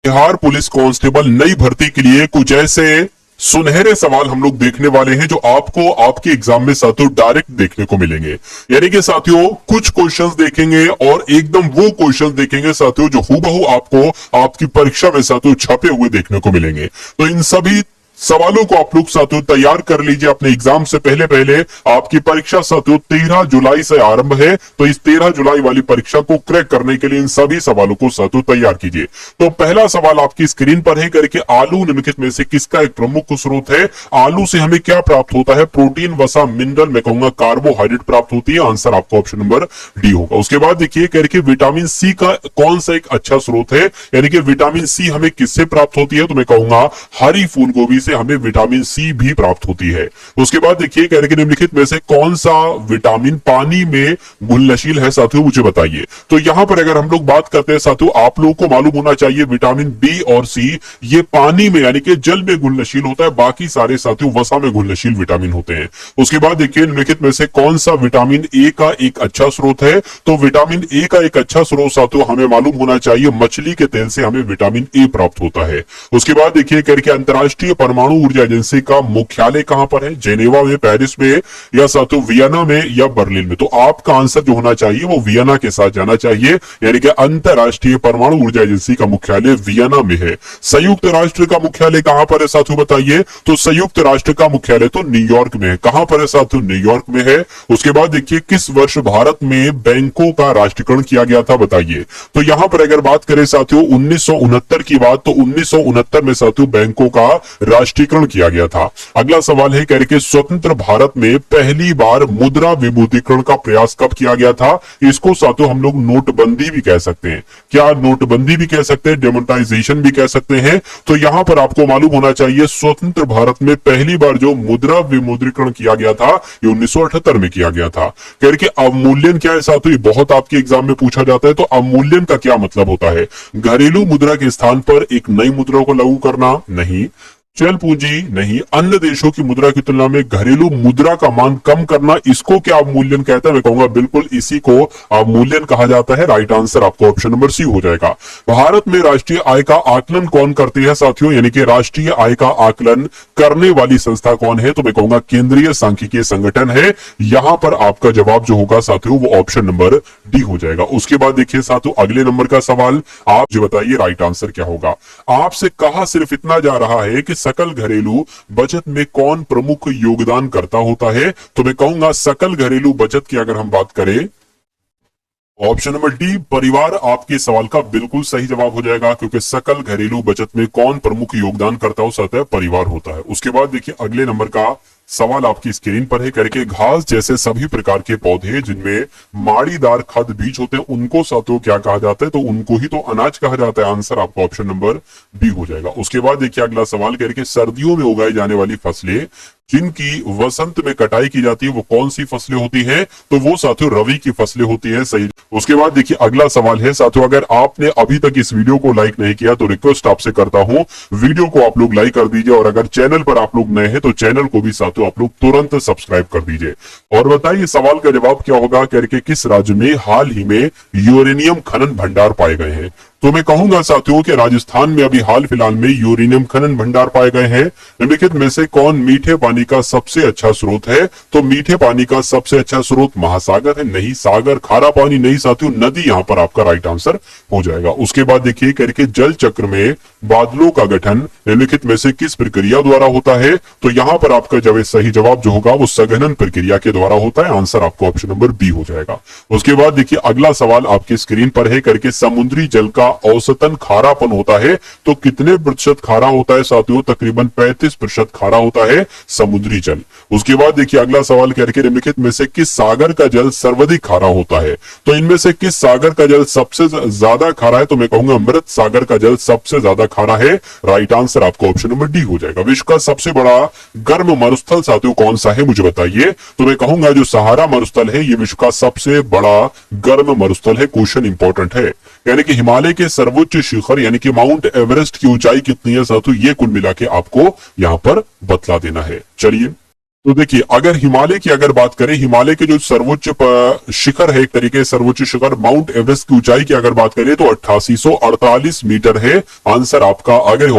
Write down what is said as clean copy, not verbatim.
Bihar police constable नई भर्ती के लिए कुछ ऐसे सुनहरे सवाल हम लोग देखने वाले हैं जो आपको आपके एग्जाम में साथियों डायरेक्ट देखने को मिलेंगे। यानी कि साथियों कुछ क्वेश्चंस देखेंगे और एकदम वो क्वेश्चंस देखेंगे साथियों जो हूबहू आपको आपकी परीक्षा में साथियों छपे हुए देखने को मिलेंगे। तो इन सभी सवालों को आप लोग साथियों तैयार कर लीजिए अपने एग्जाम से पहले। आपकी परीक्षा साथियों 13 जुलाई से आरंभ है, तो इस 13 जुलाई वाली परीक्षा को क्रैक करने के लिए इन सभी सवालों को साथियों तैयार कीजिए। तो पहला सवाल आपकी स्क्रीन पर है करके आलू निम्नलिखित में से किसका एक प्रमुख स्रोत है। आलू से हमें क्या प्राप्त होता है? प्रोटीन, वसा, मिनरल, मैं कहूंगा कार्बोहाइड्रेट प्राप्त होती है। आंसर आपको ऑप्शन नंबर डी होगा। उसके बाद देखिए करके विटामिन सी का कौन सा एक अच्छा स्रोत है, यानी कि विटामिन सी हमें किससे प्राप्त होती है? तो मैं कहूंगा हरी फूल गोभी से हमें विटामिन सी भी प्राप्त होती है। उसके बाद देखिए कह रहे कि निम्नलिखित में से कौन सा विटामिन पानी में घुलनशील है साथियों, मुझे बताइए। तो यहां पर अगर हम लोग बात करते हैं साथियों, आप लोगों को मालूम होना चाहिए विटामिन बी और सी ये पानी में यानी कि जल में घुलनशील होता है, बाकी सारे साथियों वसा में घुलनशील विटामिन होते हैं। उसके बाद देखिए निम्नलिखित में से कौन सा विटामिन ए का एक अच्छा स्रोत है? तो विटामिन ए का एक अच्छा स्रोत साथियों हमें मालूम होना चाहिए मछली के तेल से हमें विटामिन ए प्राप्त होता है। उसके बाद देखिए करके अंतरराष्ट्रीय परमाणु ऊर्जा एजेंसी का मुख्यालय कहां पर है? जेनेवा में, पेरिस में, या साथियों वियना में या बर्लिन में? तो आपका आंसर जो होना चाहिए वो वियना के साथ जाना चाहिए, यानी कि अंतरराष्ट्रीय परमाणु ऊर्जा एजेंसी का मुख्यालय वियना में है। संयुक्त राष्ट्र का मुख्यालय कहां पर है साथियों बताइए? तो संयुक्त राष्ट्र का मुख्यालय तो न्यूयॉर्क में है। कहां पर है साथियों? न्यूयॉर्क में है। उसके बाद देखिए किस वर्ष भारत में बैंकों का राष्ट्रीयकरण किया गया था बताइए। तो यहां पर अगर बात करें साथियों 1969 की बात, तो 1969 में साथियों बैंकों का राष्ट्रीयकरण किया गया था। अगला सवाल है कह के स्वतंत्र भारत में पहली बार मुद्रा विमुद्रीकरण का प्रयास कब किया गया था? इसको साथियों हम लोग नोटबंदी भी कह सकते हैं। क्या नोटबंदी भी कह सकते हैं, डेमोनेटाइजेशन भी कह सकते हैं। तो यहां पर आपको मालूम होना चाहिए स्वतंत्र भारत में पहली बार जो मुद्रा विमुद्रीकरण किया गया था ये 1978 में किया गया था। कह के अवमूल्यन क्या है साथियों, बहुत आपके एग्जाम में पूछा जाता है। तो अवमूल्यन का क्या मतलब होता है? घरेलू मुद्रा के स्थान पर एक नई मुद्रा को लागू करना नहीं, चल पूंजी नहीं, अन्य देशों की मुद्रा की तुलना में घरेलू मुद्रा का मान कम करना, इसको क्या अवमूल्यन कहता है? मैं कहूंगा बिल्कुल इसी को अवमूल्यन कहा जाता है। राइट आंसर आपको ऑप्शन नंबर सी हो जाएगा। भारत में राष्ट्रीय आय का आकलन कौन करती है साथियों, यानी कि राष्ट्रीय आय का आकलन करने वाली संस्था कौन है? तो मैं कहूंगा केंद्रीय सांख्यिकीय संगठन है। यहां पर आपका जवाब जो होगा साथियों वो ऑप्शन नंबर डी हो जाएगा। उसके बाद देखिए साथियों अगले नंबर का सवाल, आप जो बताइए राइट आंसर क्या होगा। आपसे कहा सिर्फ इतना जा रहा है कि सकल घरेलू बचत में कौन प्रमुख योगदान करता होता है? तो मैं कहूंगा सकल घरेलू बचत की अगर हम बात करें, ऑप्शन नंबर डी परिवार आपके सवाल का बिल्कुल सही जवाब हो जाएगा, क्योंकि सकल घरेलू बचत में कौन प्रमुख योगदान करता हो सकता है? परिवार होता है। उसके बाद देखिए अगले नंबर का सवाल आपकी स्क्रीन पर है करके घास जैसे सभी प्रकार के पौधे जिनमें माड़ीदार खाद बीज होते हैं उनको साथियों क्या कहा जाता है? तो उनको ही तो अनाज कहा जाता है। आंसर आपका ऑप्शन नंबर बी हो जाएगा। उसके बाद देखिए अगला सवाल करके सर्दियों में उगाई जाने वाली फसलें जिनकी वसंत में कटाई की जाती है वो कौन सी फसलें होती हैं? तो वो साथियों रवि की फसलें होती है। सही। उसके बाद देखिए अगला सवाल है साथियों, अगर आपने अभी तक इस वीडियो को लाइक नहीं किया तो रिक्वेस्ट आपसे करता हूं वीडियो को आप लोग लाइक कर दीजिए, और अगर चैनल पर आप लोग नए हैं तो चैनल को भी साथियों आप लोग तुरंत सब्सक्राइब कर दीजिए। और बताइए सवाल का जवाब क्या होगा करके किस राज्य में हाल ही में यूरेनियम खनन भंडार पाए गए हैं? तो मैं कहूंगा साथियों कि राजस्थान में अभी हाल फिलहाल में यूरेनियम खनन भंडार पाए गए हैं। निम्नलिखित में से कौन मीठे पानी का सबसे अच्छा स्रोत है? तो मीठे पानी का सबसे अच्छा स्रोत महासागर है। नहीं, सागर खारा पानी नहीं साथियों, नदी यहां पर आपका राइट आंसर हो जाएगा। उसके बाद देखिए करके जल चक्र में बादलों का गठन निम्नलिखित में से किस प्रक्रिया द्वारा होता है? तो यहां पर आपका जब सही जवाब जो होगा वो संघनन प्रक्रिया के द्वारा होता है। आंसर आपको ऑप्शन नंबर बी हो जाएगा। उसके बाद देखिए अगला सवाल आपकी स्क्रीन पर है करके समुद्री जल का औसतन खारापन होता है तो कितने प्रतिशत खारा होता है साथियों? तकरीबन 35% खारा होता है समुद्री जल। उसके बाद देखिए अगला सवाल करके निम्नलिखित में से किस सागर का जल सर्वाधिक खारा होता है? तो इनमें से किस सागर का जल सबसे ज्यादा खारा है? तो मैं कहूंगा अमृत सागर का जल सबसे ज्यादा खारा है। राइट आंसर आपको ऑप्शन नंबर डी हो जाएगा। विश्व का सबसे बड़ा गर्म मरुस्थल साथियों कौन सा है, मुझे बताइए। तो मैं कहूंगा जो सहारा मरुस्थल है ये विश्व का सबसे बड़ा गर्म मरुस्थल है। क्वेश्चन इंपॉर्टेंट है। यानी कि हिमालय के सर्वोच्च शिखर यानी कि माउंट एवरेस्ट की ऊंचाई कितनी है साथियों, ये कुल मिला के आपको यहां पर बतला देना है। चलिए तो देखिए, अगर हिमालय की अगर बात करें, हिमालय के जो सर्वोच्च शिखर है, एक तरीके से सर्वोच्च शिखर माउंट एवरेस्ट की ऊंचाई की अगर बात करें तो 8848 मीटर है। आंसर आपका अगर